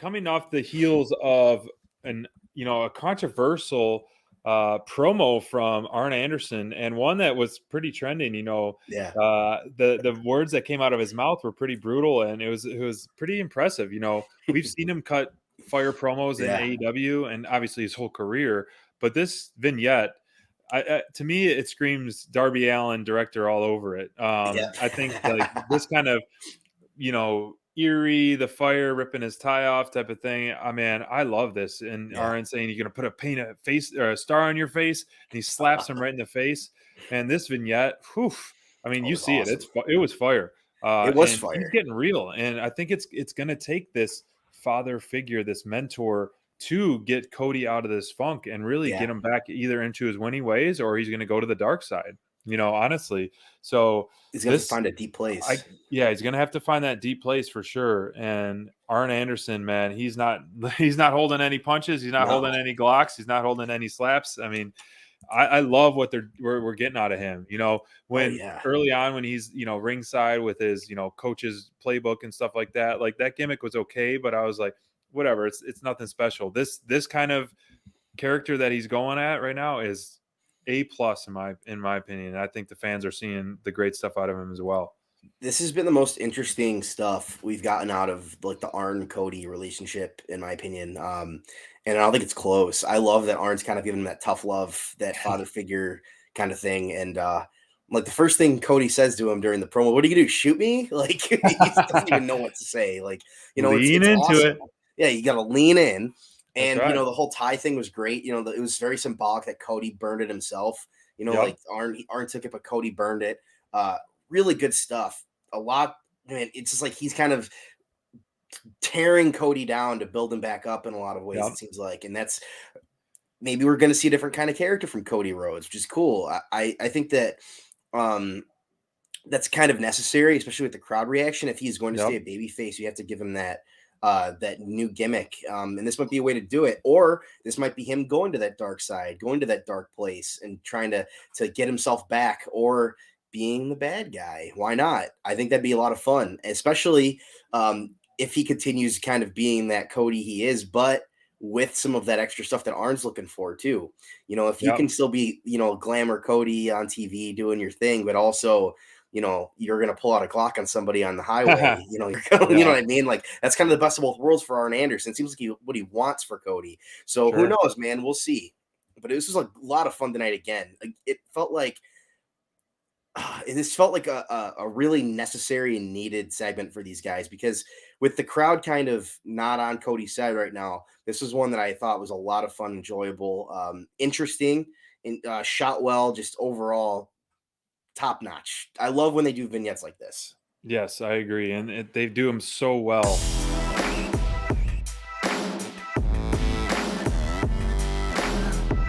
coming off the heels of a controversial promo from Arn Anderson, and one that was pretty trending. The words that came out of his mouth were pretty brutal, and it was pretty impressive. We've seen him cut fire promos in AEW and obviously his whole career, but this vignette, to me, it screams Darby Allin director all over it. I think like this kind of, eerie, the fire ripping his tie off type of thing. I love this. And Arn saying you're going to paint a face or a star on your face, and he slaps him right in the face. And this vignette, you see awesome. it was fire. It was fire. He's getting real, and I think it's going to take this father figure, this mentor, to get Cody out of this funk and really get him back either into his winning ways, or he's going to go to the dark side. Honestly. So he's going to find a deep place. He's going to have to find that deep place for sure. And Arn Anderson, man, he's not holding any punches. He's not holding any Glocks. He's not holding any slaps. I love what we're getting out of him. Early on when he's, ringside with his, coach's playbook and stuff like that gimmick was okay, but I was like, whatever, it's nothing special. This kind of character that he's going at right now is A+ in my opinion. I think the fans are seeing the great stuff out of him as well. This has been the most interesting stuff we've gotten out of like the Arn Cody relationship, in my opinion. And I don't think it's close. I love that Arn's kind of giving him that tough love, that father figure kind of thing. And like the first thing Cody says to him during the promo, "What are you gonna do? Shoot me?" Like he doesn't even know what to say. Like, lean into awesome. it. Yeah, you got to lean in. And, right. The whole tie thing was great. It was very symbolic that Cody burned it himself. Like Arn took it, but Cody burned it. Really good stuff. A lot. It's just like he's kind of tearing Cody down to build him back up in a lot of ways, it seems like. And that's maybe we're going to see a different kind of character from Cody Rhodes, which is cool. I think that that's kind of necessary, especially with the crowd reaction. If he's going to stay a babyface, you have to give him that new gimmick. And this might be a way to do it, or this might be him going to that dark side, going to that dark place and trying to get himself back, or being the bad guy. Why not? I think that'd be a lot of fun, especially if he continues kind of being that Cody he is, but with some of that extra stuff that Arn's looking for too. If you can still be, glamour Cody on TV doing your thing, but also you're going to pull out a Glock on somebody on the highway, you know what I mean? Like, that's kind of the best of both worlds for Arn Anderson. It seems like what he wants for Cody. So who knows, man? We'll see. But this was a lot of fun tonight again. It felt like a really necessary and needed segment for these guys, because with the crowd kind of not on Cody's side right now, this was one that I thought was a lot of fun, enjoyable, interesting, and shot well, just overall top notch. I love when they do vignettes like this. Yes, I agree. And they do them so well.